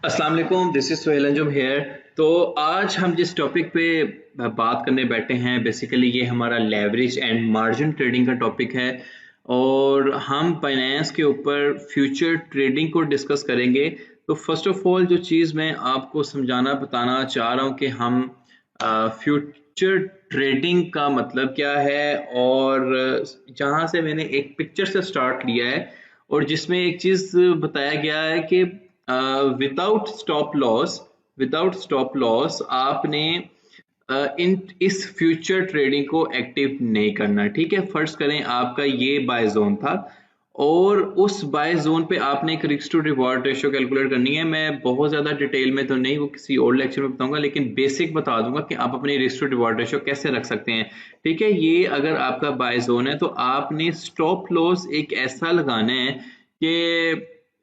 अस्सलाम वालेकुम, this is Sohail Anjum here. तो आज हम जिस टॉपिक पे बात करने बैठे हैं बेसिकली ये हमारा लेवरेज एंड मार्जिन ट्रेडिंग का टॉपिक है और हम फाइनेंस के ऊपर फ्यूचर ट्रेडिंग को डिस्कस करेंगे। तो फर्स्ट ऑफ ऑल जो चीज़ मैं आपको समझाना बताना चाह रहा हूँ कि हम फ्यूचर ट्रेडिंग का मतलब क्या है और जहाँ से मैंने एक पिक्चर से स्टार्ट लिया है और जिसमें एक चीज़ बताया गया है कि विदाउट स्टॉप लॉस आपने इन इस फ्यूचर ट्रेडिंग को एक्टिव नहीं करना। ठीक है, फर्ज करें आपका ये बाय जोन था और उस बाय जोन पे आपने एक risk to reward ratio calculate करनी है। मैं बहुत ज्यादा डिटेल में तो नहीं, वो किसी और लेक्चर में बताऊंगा, लेकिन बेसिक बता दूंगा कि आप अपनी रिस्क टू रिवॉर्ड रेशियो कैसे रख सकते हैं। ठीक है, ये अगर आपका बाय जोन है तो आपने स्टॉप लॉस एक ऐसा लगाना है कि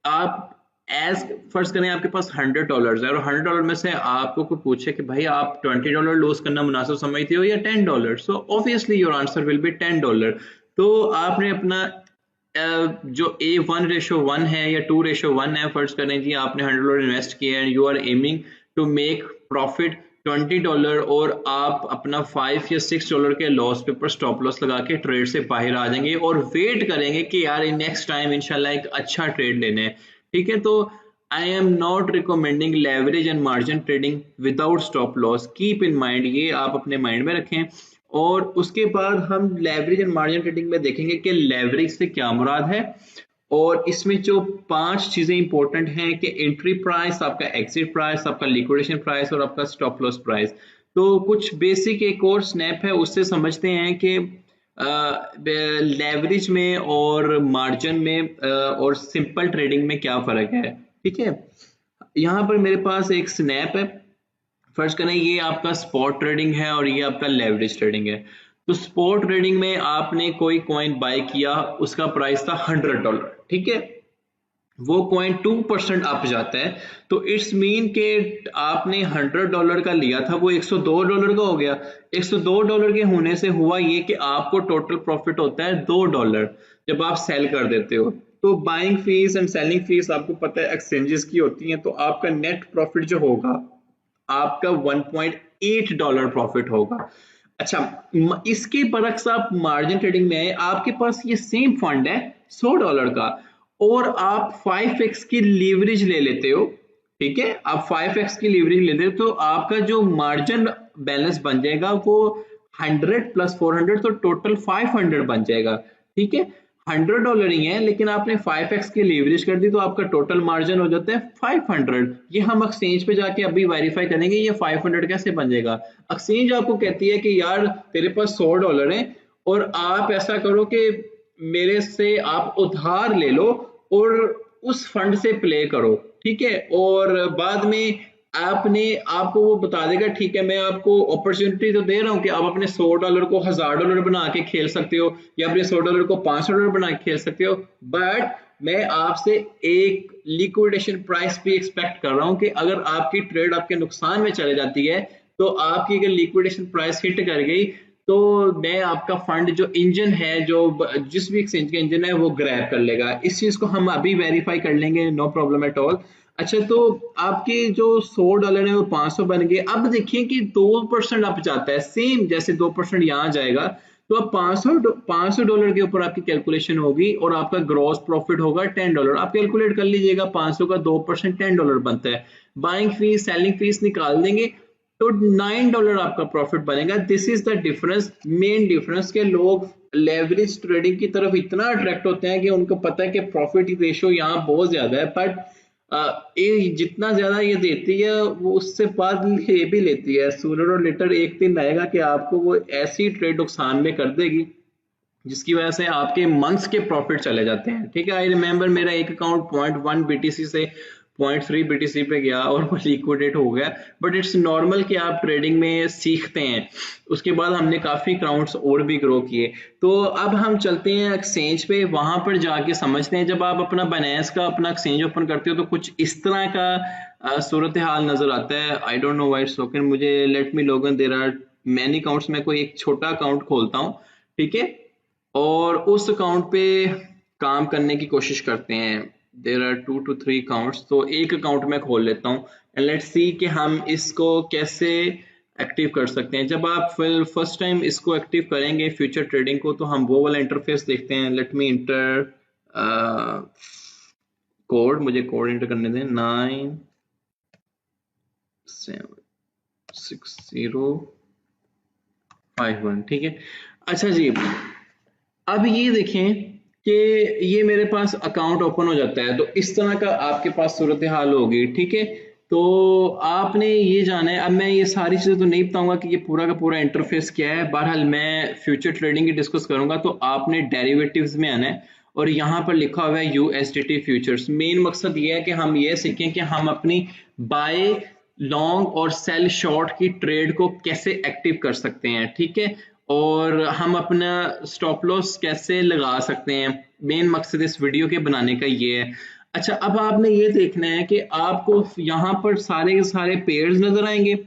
आप एज फर्ज करें आपके पास $100 है और $100 में से आपको कोई पूछे कि भाई आप $20 लॉस करना मुनासिब समझते हो या $10, so obviously your answer will be $10। तो आपने अपना जो A1:1 है या 2:1 है, फर्ज करें जी आपने $100 इन्वेस्ट किया and you are aiming to make profit $20 और आप अपना $5 या $6 के लॉस पे पर स्टॉप लॉस लगा के ट्रेड से बाहर आ जाएंगे और वेट करेंगे कि यार नेक्स्ट टाइम इंशाल्लाह एक अच्छा ट्रेड लेने हैं। ठीक है, तो I am not recommending leverage and margin trading without stop loss. Keep in mind, ये आप अपने माइंड में रखें। और उसके बाद हम लेवरेज एंड मार्जिन ट्रेडिंग में देखेंगे कि लेवरेज से क्या मुराद है और इसमें जो 5 चीजें इंपॉर्टेंट हैं कि एंट्री प्राइस, आपका एग्जिट प्राइस, आपका लिक्विडेशन प्राइस और आपका स्टॉप लॉस प्राइस। तो कुछ बेसिक एक और स्नैप है, उससे समझते हैं कि लेवरेज में और मार्जिन में और सिंपल ट्रेडिंग में क्या फर्क है। ठीक है, यहाँ पर मेरे पास एक स्नैप है। फर्स्ट करें ये आपका स्पॉट ट्रेडिंग है और ये आपका लेवरेज ट्रेडिंग है। तो स्पॉट ट्रेडिंग में आपने कोई कॉइन बाय किया, उसका प्राइस था $100। ठीक है, वो कॉइन 2% अप जाता है तो इट्स मीन के आपने $100 का लिया था, वो $102 का हो गया। $102 के होने से हुआ ये कि आपको टोटल प्रॉफिट होता है $2 जब आप सेल कर देते हो। तो buying fees and selling fees आपको पता है एक्सचेंजेस की होती हैं, तो आपका नेट प्रॉफिट जो होगा आपका $1.8 प्रॉफिट होगा। अच्छा, इसके बरक्स आप मार्जिन ट्रेडिंग में आए, आपके पास ये सेम फंड है $100 का और आप 5x की लीवरेज ले लेते हो। ठीक है, आप 5x की लीवरेज लेते हो तो आपका जो मार्जिन बैलेंस बन जाएगा वो 100 प्लस 400 तो टोटल 500 बन जाएगा। ठीक है, $100 ही है लेकिन आपने 5x की लीवरेज कर दी तो आपका टोटल मार्जिन हो जाता है 500। ये हम एक्सचेंज पे जाके अभी वेरीफाई करेंगे ये 500 कैसे बन जाएगा। एक्सचेंज आपको कहती है कि यार तेरे पास $100 है और आप ऐसा करो कि मेरे से आप उधार ले लो और उस फंड से प्ले करो। ठीक है, और बाद में आपको वो बता देगा ठीक है मैं आपको अपॉर्चुनिटी तो दे रहा हूँ कि आप अपने $100 को $1000 बना के खेल सकते हो या अपने $100 को $500 बना के खेल सकते हो, बट मैं आपसे एक लिक्विडेशन प्राइस भी एक्सपेक्ट कर रहा हूँ कि अगर आपकी ट्रेड आपके नुकसान में चले जाती है तो आपकी अगर लिक्विडेशन प्राइस हिट कर गई तो मैं आपका फंड जो इंजन है, जो जिस भी एक्सचेंज का इंजन है वो ग्रैब कर लेगा। इस चीज को हम अभी वेरीफाई कर लेंगे, नो प्रॉब्लम एट ऑल। अच्छा, तो आपके जो $100 है वो 500 बन गए। अब देखिए कि 2% अप जाता है, सेम जैसे 2% यहाँ जाएगा तो अब $500 के ऊपर आपकी कैलकुलेशन होगी और आपका ग्रॉस प्रॉफिट होगा $10। आप कैलकुलेट कर लीजिएगा, 500 का 2% $10 बनता है। बाइंग फीस सेलिंग फीस निकाल देंगे तो $9 आपका प्रॉफिट बनेगा। This is the difference, main difference के लोग लेवरेज ट्रेडिंग की तरफ इतना अट्रैक्ट होते हैं कि उनको पता है कि प्रॉफिट रेशियो यहाँ बहुत ज्यादा है, बट ये जितना ज्यादा ये देती है वो उससे बाद ये भी लेती है। सूनर और लेटर एक दिन आएगा कि आपको वो ऐसी ट्रेड नुकसान में कर देगी जिसकी वजह से आपके मंथ्स के प्रॉफिट चले जाते हैं। ठीक है, आई रिमेम्बर मेरा एक अकाउंट 0.1 BTC से 0.3 BTC पे गया और वो लिक्विडेट हो गया, बट इट्स नॉर्मल कि आप ट्रेडिंग में सीखते हैं। उसके बाद हमने काफी अकाउंट्स और भी ग्रो किए। तो अब हम चलते हैं एक्सचेंज पे, वहां पर जाके समझते हैं जब आप अपना बाइनेंस का अपना एक्सचेंज ओपन करते हो तो कुछ इस तरह का सूरत हाल नजर आता है। I don't know why it's open, मुझे let me log in, there are many accounts, में कोई एक छोटा अकाउंट खोलता हूँ। ठीक है, और उस अकाउंट पे काम करने की कोशिश करते हैं। देयर आर 2 to 3 अकाउंट्स, तो एक अकाउंट मैं खोल लेता हूँ एंड लेट्स सी कि हम इसको कैसे एक्टिव कर सकते हैं। जब आप फर्स्ट टाइम इसको एक्टिव करेंगे फ्यूचर ट्रेडिंग को, तो हम वो वाला इंटरफेस देखते हैं। लेट मी इंटर कोड, मुझे कोड इंटर करने दें 976051, ठीक है। अच्छा जी, अब ये देखें कि ये मेरे पास अकाउंट ओपन हो जाता है, तो इस तरह का आपके पास सूरत हाल होगी, ठीक है। तो आपने ये जाना है, अब मैं ये सारी चीज़ें तो नहीं बताऊंगा कि ये पूरा का पूरा इंटरफेस क्या है, बहरहाल मैं फ्यूचर ट्रेडिंग की डिस्कस करूंगा। तो आपने डेरिवेटिव्स में आना है और यहाँ पर लिखा हुआ है USDT फ्यूचर्स। मेन मकसद ये है कि हम ये सीखें कि हम अपनी बाय लॉन्ग और सेल शॉर्ट की ट्रेड को कैसे एक्टिव कर सकते हैं, ठीक है, और हम अपना स्टॉप लॉस कैसे लगा सकते हैं। मेन मकसद इस वीडियो के बनाने का ये है। अच्छा, अब आपने ये देखना है कि आपको यहाँ पर सारे के सारे पेयर्स नजर आएंगे।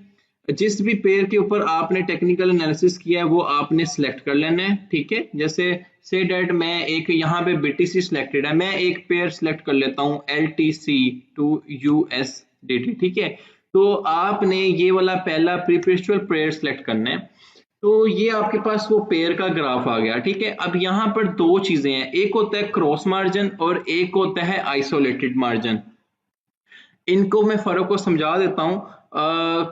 जिस भी पेयर के ऊपर आपने टेक्निकल एनालिसिस किया है वो आपने सिलेक्ट कर लेना है, ठीक है। जैसे से डेट मैं एक यहाँ पे BTC सिलेक्टेड है, मैं एक पेयर सिलेक्ट कर लेता हूँ LTC to USDT, ठीक है। तो आपने ये वाला पहला प्रीपेस्चुअल पेयर सिलेक्ट करना है। तो ये आपके पास वो पेयर का ग्राफ आ गया, ठीक है। अब यहाँ पर दो चीजें हैं, एक होता है क्रॉस मार्जिन और एक होता है आइसोलेटेड मार्जिन। इनको मैं फर्क को समझा देता हूँ।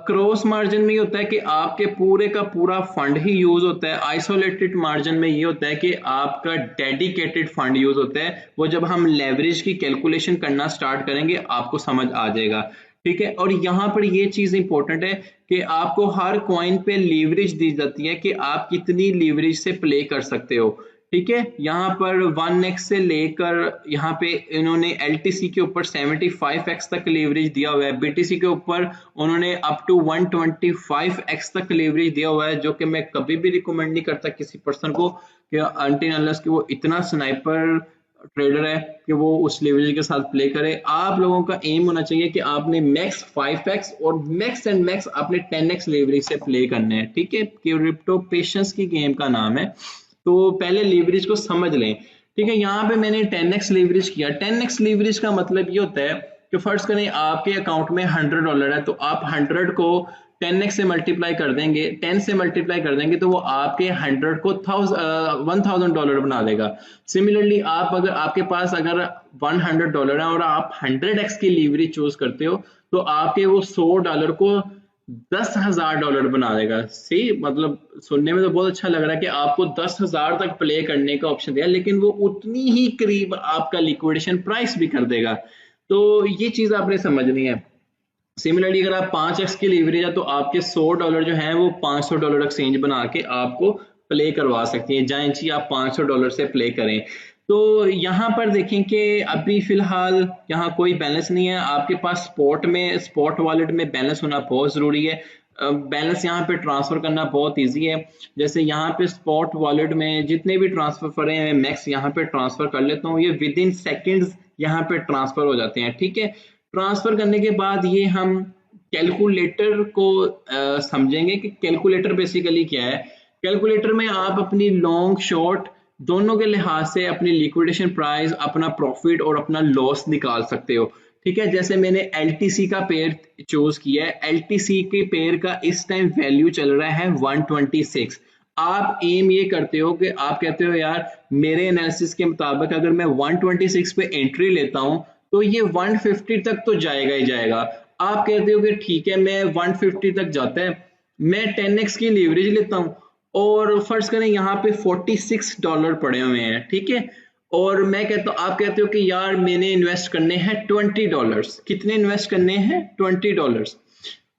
क्रॉस मार्जिन में ये होता है कि आपके पूरे का पूरा फंड ही यूज होता है। आइसोलेटेड मार्जिन में ये होता है कि आपका डेडिकेटेड फंड यूज होता है। वो जब हम लेवरेज की कैलकुलेशन करना स्टार्ट करेंगे आपको समझ आ जाएगा, ठीक है। और यहाँ पर ये चीज इंपॉर्टेंट है कि आपको हर कॉइन पे लीवरेज दी जाती है कि आप कितनी लीवरेज से प्ले कर सकते हो, ठीक है। यहाँ पर 1x से लेकर यहाँ पे इन्होंने LTC के ऊपर 75x तक लीवरेज दिया हुआ है, BTC के ऊपर उन्होंने अप टू 125x तक लीवरेज दिया हुआ है, जो कि मैं कभी भी रिकमेंड नहीं करता किसी पर्सन को कि अनटिल अनलेस कि वो इतना स्नाइपर ट्रेडर है कि वो उस लेवरेज के साथ प्ले करे। आप लोगों का एम होना चाहिए कि आपने मैक्स 5x और मैक्स एंड मैक्स आपने 10x लेवरेज से प्ले करने हैं, ठीक है। क्रिप्टो पेशेंस की गेम का नाम है, तो पहले लीवरेज को समझ लें, ठीक है। यहाँ पे मैंने 10x लीवरेज किया। 10x लीवरेज का मतलब ये होता है कि फर्स्ट करें आपके अकाउंट में $100 है, तो आप 100 को 10x से मल्टीप्लाई कर देंगे, 10 से मल्टीप्लाई कर देंगे तो वो आपके 100 को $1000 बना देगा। सिमिलरली आप अगर आपके पास अगर $100 है और आप 100x की लीवरेज चूज करते हो तो आपके वो $100 को $10,000 बना देगा। सही, मतलब सुनने में तो बहुत अच्छा लग रहा है कि आपको 10,000 तक प्ले करने का ऑप्शन दिया, लेकिन वो उतनी ही करीब आपका लिक्विडेशन प्राइस भी कर देगा। तो ये चीज आपने समझनी है। सिमिलरली अगर आप 5x की लीवरेज है तो आपके $100 जो है वो $500 एक्सचेंज बना के आपको प्ले करवा सकती है। जाएं जी आप $500 से प्ले करें। तो यहाँ पर देखें कि अभी फिलहाल यहाँ कोई बैलेंस नहीं है आपके पास। स्पॉट वॉलेट में बैलेंस होना बहुत जरूरी है। बैलेंस यहाँ पे ट्रांसफर करना बहुत इजी है। जैसे यहाँ पे स्पॉट वॉलेट में जितने भी ट्रांसफर करे हैं मैक्स यहाँ पे ट्रांसफर कर लेता हूँ, ये विद इन सेकेंड्स यहाँ पे ट्रांसफर हो जाते हैं, ठीक है। ट्रांसफर करने के बाद ये हम कैलकुलेटर को समझेंगे कि कैलकुलेटर बेसिकली क्या है। कैलकुलेटर में आप अपनी लॉन्ग शॉर्ट दोनों के लिहाज से अपनी लिक्विडेशन प्राइस, अपना प्रॉफिट और अपना लॉस निकाल सकते हो, ठीक है। जैसे मैंने LTC का पेयर चूज किया है, LTC के पेयर का इस टाइम वैल्यू चल रहा है 126। आप एम ये करते हो कि आप कहते हो यार मेरे एनालिसिस के मुताबिक अगर मैं 126 पे एंट्री लेता हूं तो ये 150 तक तो जाएगा ही जाएगा। आप कहते हो कि ठीक है मैं 150 तक जाता है, मैं 10x की लीवरेज लेता हूं और फर्ज करें यहाँ पे $46 पड़े हुए हैं, ठीक है। और मैं कहता हूँ, आप कहते हो कि यार मैंने इन्वेस्ट करने हैं $20। कितने इन्वेस्ट करने हैं? $20।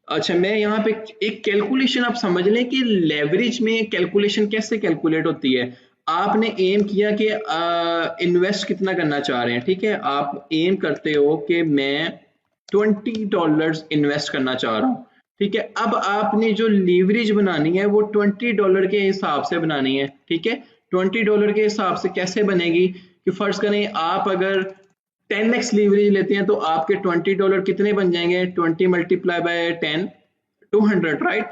अच्छा, मैं यहाँ पे एक कैलकुलेशन आप समझ लें कि लेवरेज में कैलकुलेशन कैसे कैलकुलेट होती है। आपने एम किया कि इन्वेस्ट कितना करना चाह रहे हैं, ठीक है। आप एम करते हो कि मैं $20 इन्वेस्ट करना चाह रहा हूँ, ठीक है। अब आपने जो लीवरेज बनानी है वो $20 के हिसाब से बनानी है, ठीक है। $20 के हिसाब से कैसे बनेगी कि फर्ज करें आप अगर 10x लीवरेज लेते हैं तो आपके $20 कितने बन जाएंगे? 20 मल्टीप्लाई बाय 10, 200, राइट।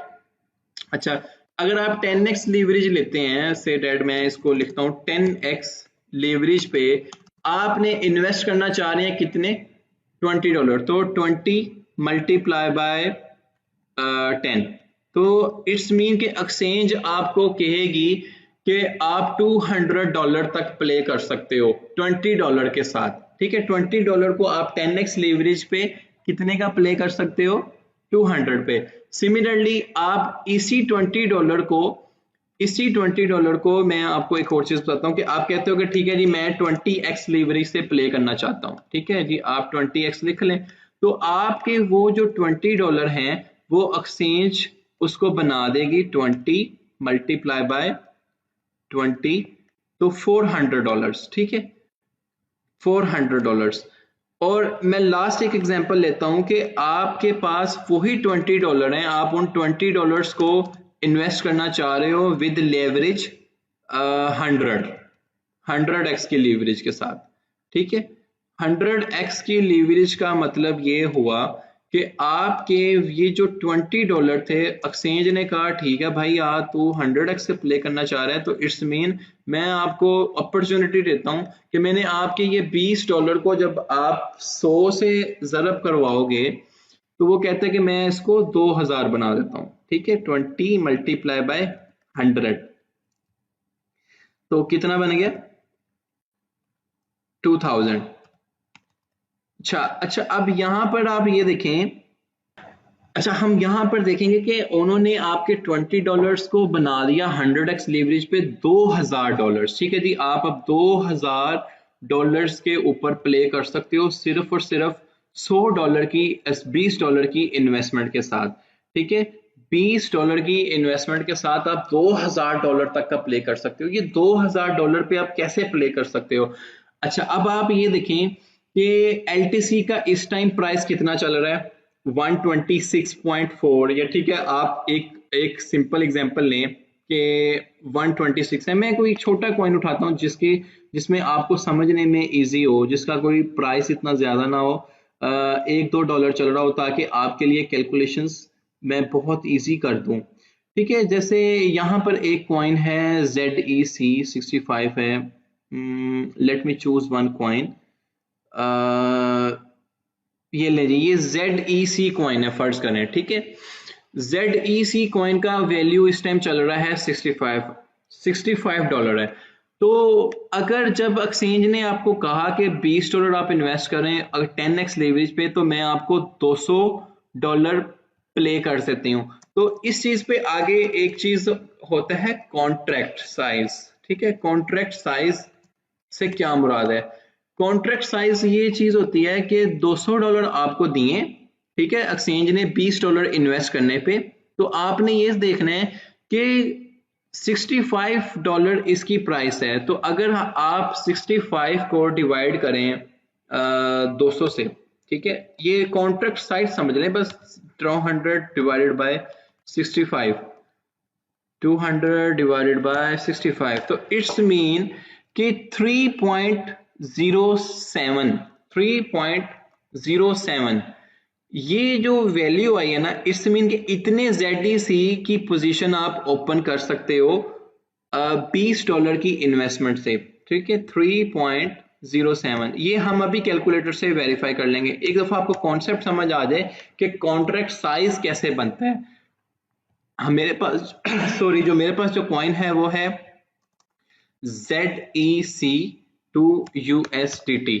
अच्छा, अगर आप 10x लीवरेज लेते हैं, से डेट मैं इसको लिखता हूं 10x लीवरेज पे आपने इन्वेस्ट करना चाह रहे हैं कितने, $20, तो 20 मल्टीप्लाई बाय 10, तो इट्स मीन कि एक्सचेंज आपको कहेगी कि आप $200 तक प्ले कर सकते हो $20 के साथ, ठीक है। $20 को आप 10x लीवरेज पे कितने का प्ले कर सकते हो, 200 पे। सिमिलरली आप इसी $20 को मैं आपको एक और चीज बताता हूँ कि आप कहते हो कि ठीक है जी मैं 20x लीवरेज से प्ले करना चाहता हूँ, ठीक है जी, आप 20x लिख लें, तो आपके वो जो $20 हैं वो एक्सचेंज उसको बना देगी 20 मल्टीप्लाई बाय 20, तो $400, ठीक है, $400। और मैं लास्ट एक एग्जांपल लेता हूं कि आपके पास वही $20 हैं, आप उन $20 को इन्वेस्ट करना चाह रहे हो विद लेवरेज 100x की लीवरेज के साथ, ठीक है। 100x की लीवरेज का मतलब ये हुआ कि आपके ये जो $20 थे, एक्सचेंज ने कहा ठीक है भाई यार तू 100x से प्ले करना चाह रहा है, तो इट्स मीन मैं आपको अपॉर्चुनिटी देता हूं कि मैंने आपके ये $20 को जब आप 100 से ज़रब करवाओगे तो वो कहता है कि मैं इसको 2000 बना देता हूं, ठीक है। 20 मल्टीप्लाई बाय 100, तो कितना बन गया, 2000। अच्छा, अब यहां पर आप ये देखें, अच्छा हम यहां पर देखेंगे कि उन्होंने आपके $20 को बना दिया 100x लीवरेज पे $2000, ठीक है जी। आप अब $2000 के ऊपर प्ले कर सकते हो सिर्फ और सिर्फ $20 की इन्वेस्टमेंट के साथ, ठीक है। $20 की इन्वेस्टमेंट के साथ आप $2000 तक का प्ले कर सकते हो। ये $2000 पे आप कैसे प्ले कर सकते हो। अच्छा अब आप ये देखें कि LTC का इस टाइम प्राइस कितना चल रहा है, 126.4, या ठीक है आप एक सिंपल एग्जांपल लें कि 126 है। मैं कोई छोटा कॉइन उठाता हूं जिसमें आपको समझने में इजी हो, जिसका कोई प्राइस इतना ज्यादा ना हो, $1-2 चल रहा हो, ताकि आपके लिए कैलकुलेशंस मैं बहुत इजी कर दूं, ठीक है। जैसे यहाँ पर एक कॉइन है ZEC65 है, let me choose one coin, ये ले ये ZEC कॉइन है, फर्ज करें, ठीक है। ZEC कॉइन का वैल्यू इस टाइम चल रहा है 65 डॉलर है। तो अगर जब एक्सचेंज ने आपको कहा कि $20 आप इन्वेस्ट करें अगर 10x लेवरेज पे, तो मैं आपको $200 प्ले कर सकती हूँ। तो इस चीज पे आगे एक चीज होता है कॉन्ट्रैक्ट साइज, ठीक है। कॉन्ट्रैक्ट साइज से क्या मुराद है, कॉन्ट्रैक्ट साइज ये चीज होती है कि $200 आपको दिए, ठीक है, एक्सचेंज ने $20 इन्वेस्ट करने पे, तो आपने ये देखना है कि $65 इसकी प्राइस है, तो अगर आप 65 को डिवाइड करें 200 से, ठीक है, ये कॉन्ट्रैक्ट साइज समझ लें बस, 200 डिवाइडेड बाय 65, 200 डिवाइडेड बाय 65, तो इट्स मीन कि 3.07 ये जो वैल्यू आई है ना, इट्स मीन कि इतने ZEC की पोजीशन आप ओपन कर सकते हो $20 की इन्वेस्टमेंट से, ठीक है। 3.07 ये हम अभी कैलकुलेटर से वेरीफाई कर लेंगे। एक दफा आपको कॉन्सेप्ट समझ आ जाए कि कॉन्ट्रैक्ट साइज कैसे बनता है। मेरे पास सॉरी जो मेरे पास जो कॉइन है वो है ZEC2USDT,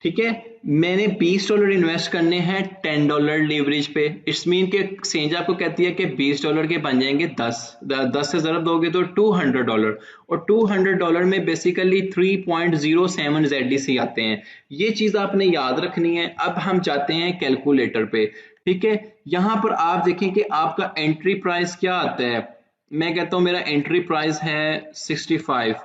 ठीक है। मैंने $20 इन्वेस्ट करने हैं $10 लीवरेज पे, इट्स मीन के एक्सचेंज आपको कहती है कि $20 के बन जाएंगे 10 से ज़रब दोगे तो $200, और $200 में बेसिकली 3.07 ZEC आते हैं। ये चीज आपने याद रखनी है। अब हम जाते हैं कैलकुलेटर पे, ठीक है। यहां पर आप देखें कि आपका एंट्री प्राइस क्या आता है। मैं कहता हूं मेरा एंट्री प्राइस है 65,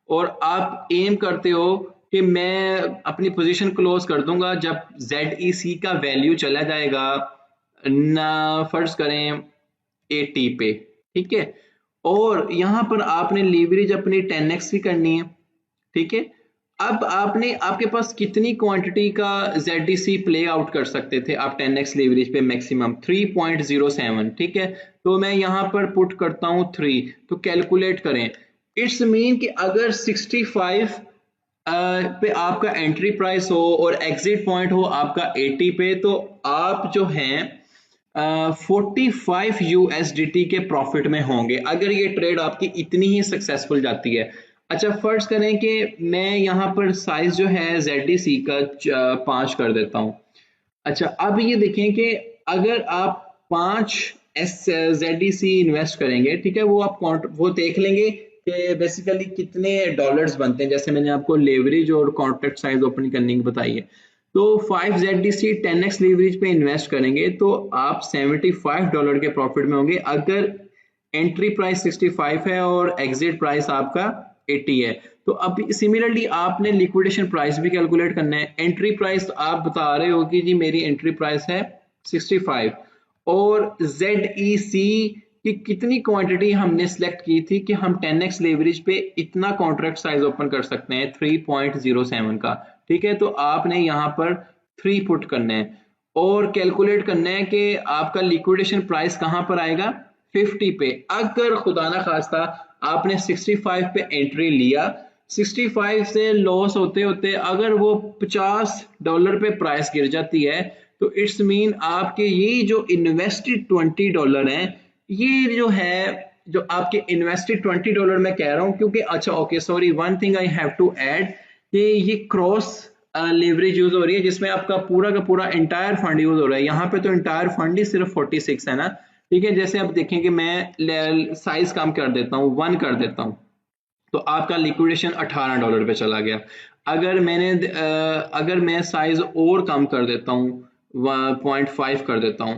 और आप एम करते हो कि मैं अपनी पोजीशन क्लोज कर दूंगा जब ZEC का वैल्यू चला जाएगा ना, फर्ज करें 80 पे, ठीक है। और यहां पर आपने लीवरेज अपनी 10x की करनी है, ठीक है। अब आपने आपके पास कितनी क्वांटिटी का ZEC प्ले आउट कर सकते थे आप 10x लीवरेज पे, मैक्सिमम 3.07, ठीक है। तो मैं यहां पर पुट करता हूं 3, तो कैलकुलेट करें। इट्स मीन कि अगर 65 पे आपका एंट्री प्राइस हो और एग्जिट पॉइंट हो आपका 80 पे, तो आप जो हैं 45 USDT के प्रॉफिट में होंगे अगर ये ट्रेड आपकी इतनी ही सक्सेसफुल जाती है। अच्छा फर्ज करें कि मैं यहाँ पर साइज जो है ZDC का 5 कर देता हूँ। अच्छा अब ये देखें कि अगर आप 5 ZDC इन्वेस्ट करेंगे, ठीक है, वो आप वो देख लेंगे कि बेसिकली कितने डॉलर्स बनते हैं, जैसे मैंने आपको लेवरेज और कॉन्ट्रैक्ट साइज ओपन करने की बताई है। तो 5 ZDC 10x लेवरेज पे इन्वेस्ट करेंगे तो आप $75 के प्रॉफिट में होंगे अगर एंट्री प्राइस 65 है और एग्जिट प्राइस आपका 80 है। तो अब सिमिलरली आपने लिक्विडेशन प्राइस भी कैलकुलेट करना है। एंट्री प्राइस आप बता रहे हो कि जी मेरी एंट्री प्राइस है 65 और ZEC की कितनी क्वांटिटी हमने सिलेक्ट की थी कि हम 10x लेवरेज पे इतना कॉन्ट्रैक्ट साइज ओपन कर सकते हैं 3.07 का, ठीक है। तो आपने यहाँ पर 3 पुट करना है और कैलकुलेट करना है कि आपका लिक्विडेशन प्राइस कहां पर आएगा 50 पे। अगर खुदा ना खास्ता आपने 65 पे एंट्री लिया, 65 से लॉस होते होते अगर वो $50 पे प्राइस गिर जाती है तो इट्स मीन आपके ये जो इन्वेस्टेड $20 हैं, ये जो है जो आपके इन्वेस्टेड $20 मैं कह रहा हूं क्योंकि अच्छा okay sorry one thing I have to add कि ये क्रॉस लेवरेज यूज हो रही है जिसमें आपका पूरा का पूरा इंटायर फंड यूज हो रहा है। यहाँ पे तो इंटायर फंड ही सिर्फ 46 है ना, ठीक है। जैसे आप देखें कि मैं साइज कम कर देता हूँ 1 कर देता हूँ तो आपका लिक्विडेशन $18 पे चला गया। अगर मैं साइज और कम कर देता हूँ 0.5 कर देता हूँ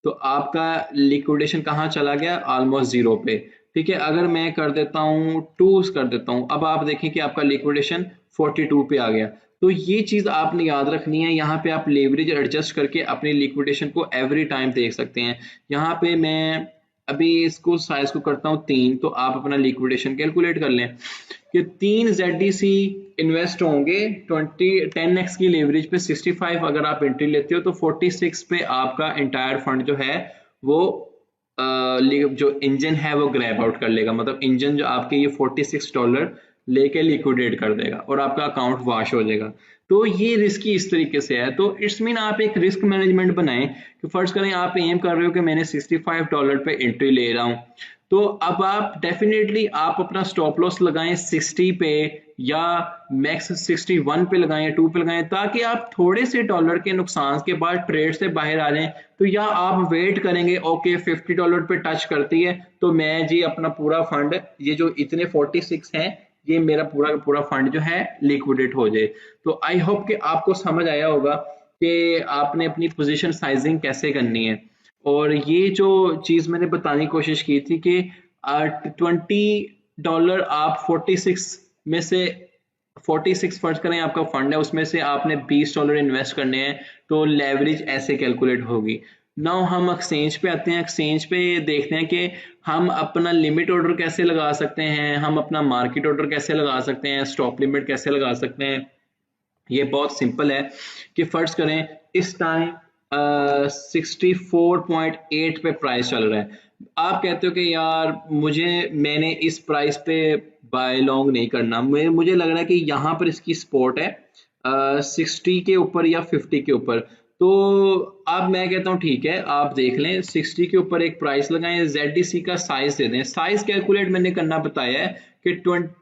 तो आपका लिक्विडेशन कहाँ चला गया ऑलमोस्ट 0 पे, ठीक है। अगर मैं कर देता हूँ 2 कर देता हूँ, अब आप देखें कि आपका लिक्विडेशन 42 पे आ गया। तो ये चीज आपने याद रखनी है। यहाँ पे आप लेवरेज एडजस्ट करके अपनी लिक्विडेशन को एवरी टाइम देख सकते हैं। यहाँ पे मैं अभी इसको साइज को करता हूँ 3, तो आप अपना लिक्विडेशन कैलकुलेट कर लें कि 3 ZDC इन्वेस्ट होंगे 10x की लेवरेज पे 65 अगर आप एंट्री लेते हो तो 46 पे आपका इंटायर फंड जो है वो जो इंजन है वो ग्रैब आउट कर लेगा, मतलब इंजन जो आपके ये $46 लेके लिक्विडेट कर देगा और आपका अकाउंट वॉश हो जाएगा। तो ये रिस्क इस तरीके से है। तो इट्स मीन आप एक रिस्क मैनेजमेंट बनाएं कि फर्ज करें आप एम कर रहे हो कि मैंने $65 पे एंट्री ले रहा हूं, तो अब आप डेफिनेटली आप अपना स्टॉप लॉस लगाएं 60 पे या मैक्स 61 पे लगाएं, 2 पे लगाएं, ताकि आप थोड़े से डॉलर के नुकसान के बाद ट्रेड से बाहर आ जाएं। तो या आप वेट करेंगे ओके $50 पे टच करती है तो मैं जी अपना पूरा फंड ये जो इतने 46 हैं ये मेरा पूरा पूरा फंड जो है लिक्विडेट हो जाए। तो आई होप कि आपको समझ आया होगा कि आपने अपनी पोजीशन साइजिंग कैसे करनी है। और ये जो चीज मैंने बताने की कोशिश की थी कि $20 आप 46 में से 46 फर्ज करें आपका फंड है उसमें से आपने $20 इन्वेस्ट करने हैं तो लेवरेज ऐसे कैलकुलेट होगी। नाउ हम एक्सचेंज पे आते हैं। एक्सचेंज पे देखते हैं कि हम अपना लिमिट ऑर्डर कैसे लगा सकते हैं, हम अपना मार्केट ऑर्डर कैसे लगा सकते हैं, स्टॉप लिमिट कैसे लगा सकते हैं। ये बहुत सिंपल है कि फर्ज करें इस टाइम 64.8 पे प्राइस चल रहा है। आप कहते हो कि यार मैंने इस प्राइस पे बाय लॉन्ग नहीं करना, मुझे लग रहा है कि यहाँ पर इसकी सपोर्ट है 60 के ऊपर या 50 के ऊपर। तो अब मैं कहता हूँ ठीक है आप देख लें 60 के ऊपर एक प्राइस लगाएं, ZDC का साइज दे दें। साइज कैलकुलेट मैंने करना बताया है कि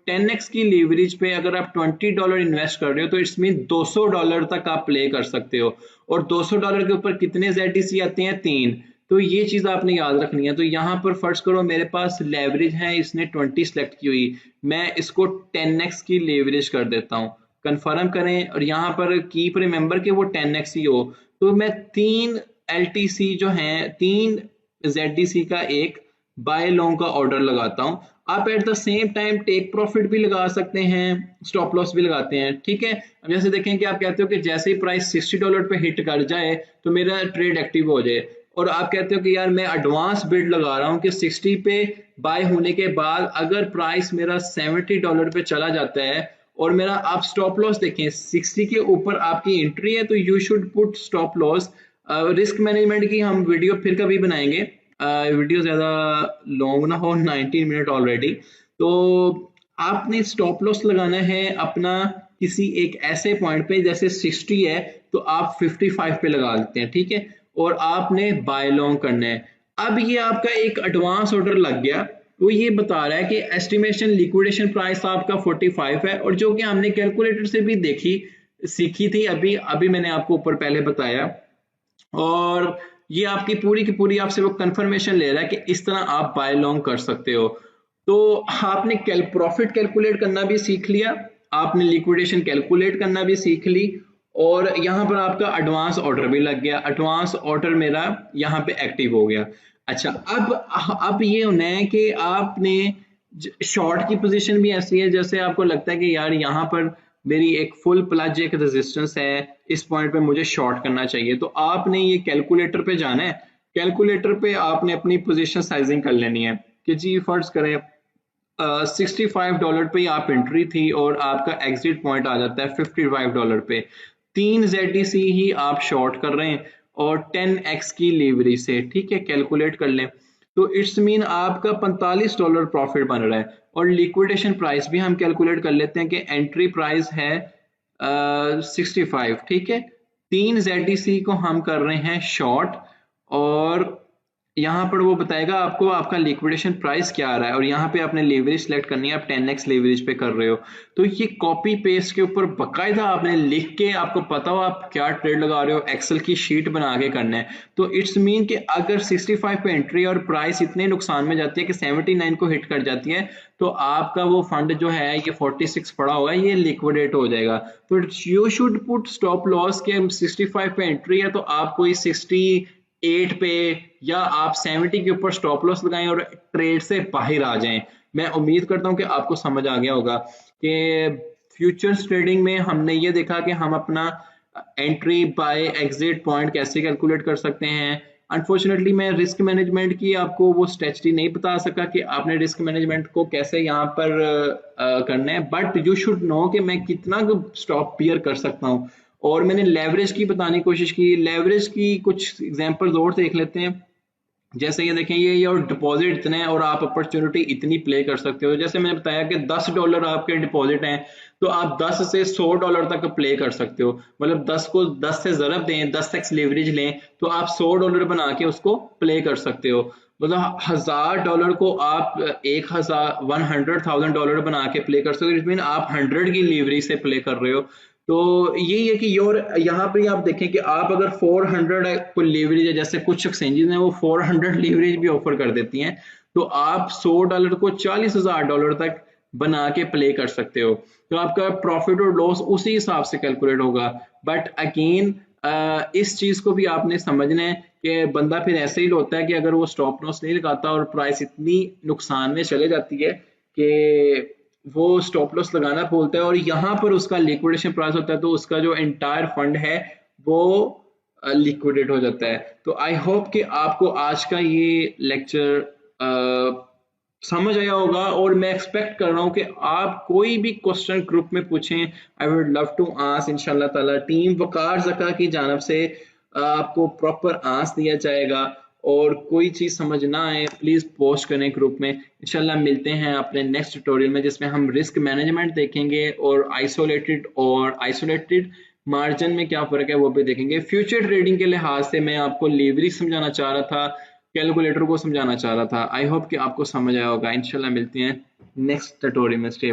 10x की लीवरेज पे अगर आप $20 इन्वेस्ट कर रहे हो तो इट्स मीन $200 तक आप प्ले कर सकते हो और $200 के ऊपर कितने ZDC आते हैं 3। तो ये चीज आपने याद रखनी है। तो यहाँ पर फर्ज करो मेरे पास लेवरेज है इसने 20 सेलेक्ट की हुई, मैं इसको 10x की लेवरेज कर देता हूँ, कंफर्म करें और यहाँ पर कीप रिमेंबर कि वो 10x ही हो। तो मैं 3 LTC जो है 3 ZDC का एक बाय लॉन्ग का ऑर्डर लगाता हूं। आप at the same time take profit भी लगा सकते हैं, स्टॉप लॉस भी लगाते हैं, ठीक है। अब जैसे देखें कि आप कहते हो कि जैसे ही प्राइस $60 पे हिट कर जाए तो मेरा ट्रेड एक्टिव हो जाए और आप कहते हो कि यार मैं एडवांस बिड लगा रहा हूं कि 60 पे बाय होने के बाद अगर प्राइस मेरा $70 पे चला जाता है और मेरा आप स्टॉप लॉस देखें 60 के ऊपर आपकी एंट्री है तो you should put stop loss. Risk management की हम वीडियो फिर कभी बनाएंगे, वीडियो ज्यादा लॉन्ग ना हो, 19 मिनट ऑलरेडी। तो आपने स्टॉप लॉस लगाना है अपना किसी एक ऐसे पॉइंट पे, जैसे 60 है तो आप 55 पे लगा देते हैं, ठीक है, और आपने बाय लॉन्ग करना है। अब ये आपका एक एडवांस ऑर्डर लग गया, वो ये बता रहा है कि एस्टिमेशन लिक्विडेशन प्राइस आपका 45 है, और जो कि हमने कैलकुलेटर से भी सीखी थी, अभी अभी मैंने आपको ऊपर पहले बताया, और ये आपकी पूरी की पूरी आपसे वो कंफर्मेशन ले रहा है कि इस तरह आप बाय लॉन्ग कर सकते हो। तो आपने प्रॉफिट कैलकुलेट करना भी सीख लिया, आपने लिक्विडेशन कैलकुलेट करना भी सीख ली, और यहाँ पर आपका एडवांस ऑर्डर भी लग गया, एडवांस ऑर्डर मेरा यहाँ पे एक्टिव हो गया। अच्छा, अब ये होना है कि आपने शॉर्ट की पोजीशन भी ऐसी है, जैसे आपको लगता है कि यार यहाँ पर मेरी एक फुल प्लज एक रेजिस्टेंस है, इस पॉइंट पे मुझे शॉर्ट करना चाहिए, तो आपने ये कैलकुलेटर पे जाना है, कैलकुलेटर पे आपने अपनी पोजीशन साइजिंग कर लेनी है कि जी फर्ज करें $65 पे आप एंट्री थी और आपका एग्जिट पॉइंट आ जाता है $55 पे, 3 ZDC ही आप शॉर्ट कर रहे हैं और 10x की लीवरेज से, ठीक है, कैलकुलेट कर लें, तो इट्स मीन आपका $45 प्रॉफिट बन रहा है। और लिक्विडेशन प्राइस भी हम कैलकुलेट कर लेते हैं कि एंट्री प्राइस है 65, ठीक है, 3 ZDC को हम कर रहे हैं शॉर्ट, और यहाँ पर वो बताएगा आपको आपका लिक्विडेशन प्राइस क्या आ रहा है, और यहाँ पे आपने लेवरेज सेलेक्ट करनी है, आप 10x लेवरेज पे कर रहे हो, तो ये कॉपी पेस्ट के ऊपर बकायदा आपने लिख के, आपको पता हो आप क्या ट्रेड लगा रहे हो, एक्सेल की शीट बना के करना है। तो इट्स मीन कि अगर 65 पे एंट्री और प्राइस इतने नुकसान में जाती है कि 79 को हिट कर जाती है, तो आपका वो फंड जो है ये 46 पड़ा होगा, ये लिक्विडेट हो जाएगा। तो you should put stop loss के 65 पे एंट्री है तो आप कोई 68 पे या आप 70 के ऊपर स्टॉप लॉस लगाएं और ट्रेड से बाहर आ जाएं। मैं उम्मीद करता हूं कि आपको समझ आ गया होगा कि फ्यूचर्स ट्रेडिंग में हमने ये देखा कि हम अपना एंट्री बाय एग्जिट पॉइंट कैसे कैलकुलेट कर सकते हैं। अनफॉर्चुनेटली मैं रिस्क मैनेजमेंट की आपको वो स्ट्रेटजी नहीं बता सका कि आपने रिस्क मैनेजमेंट को कैसे यहाँ पर करना है, बट यू शुड नो कि मैं कितना स्टॉप बियर कर सकता हूँ। और मैंने लेवरेज की बताने की कोशिश की, लेवरेज की कुछ एग्जांपल्स और देख लेते हैं। जैसे ये देखें, ये और डिपॉजिट इतने हैं और आप अपॉर्चुनिटी इतनी प्ले कर सकते हो। जैसे मैंने बताया कि $10 आपके डिपॉजिट हैं, तो आप 10 से $100 तक प्ले कर सकते हो, मतलब 10 को 10 से ज़रब दें, 10x लेवरेज लें, तो आप $100 बना के उसको प्ले कर सकते हो। मतलब $1000 को आप $100,000 बना के प्ले कर सकते हो, इट मीन आप 100 की लेवरेज से प्ले कर रहे हो। तो यही है कि योर यहाँ पे आप देखें कि आप अगर 400 को लेवरेज है, जैसे कुछ एक्सचेंजेस हैं वो 400 लेवरेज भी ऑफर कर देती हैं, तो आप $100 को $40,000 तक बना के प्ले कर सकते हो, तो आपका प्रॉफिट और लॉस उसी हिसाब से कैलकुलेट होगा। बट अगेन इस चीज को भी आपने समझना है कि बंदा फिर ऐसे ही होता है कि अगर वो स्टॉप लॉस नहीं लगाता और प्राइस इतनी नुकसान में चले जाती है कि वो स्टॉप लॉस लगाना भूलता है और यहाँ पर उसका लिक्विडेशन प्राइस होता है, तो उसका जो एंटायर फंड है वो लिक्विडेट हो जाता है। तो आई होप कि आपको आज का ये लेक्चर समझ आया होगा, और मैं एक्सपेक्ट कर रहा हूँ कि आप कोई भी क्वेश्चन ग्रुप में पूछें, I would love to answer इंशाल्लाह ताला। टीम वकार ज़का की जानब से आपको प्रॉपर आंसर दिया जाएगा, और कोई चीज़ समझ ना आए प्लीज़ पोस्ट करें ग्रुप में। इंशाल्लाह मिलते हैं अपने नेक्स्ट ट्यूटोरियल में, जिसमें हम रिस्क मैनेजमेंट देखेंगे और आइसोलेटेड मार्जिन में क्या फ़र्क है वो भी देखेंगे। फ्यूचर ट्रेडिंग के लिहाज से मैं आपको लेवरेज समझाना चाह रहा था, कैलकुलेटर को समझाना चाह रहा था। आई होप कि आपको समझ आया होगा। इंशाल्लाह मिलते हैं नेक्स्ट ट्यूटोरियल में। स्टे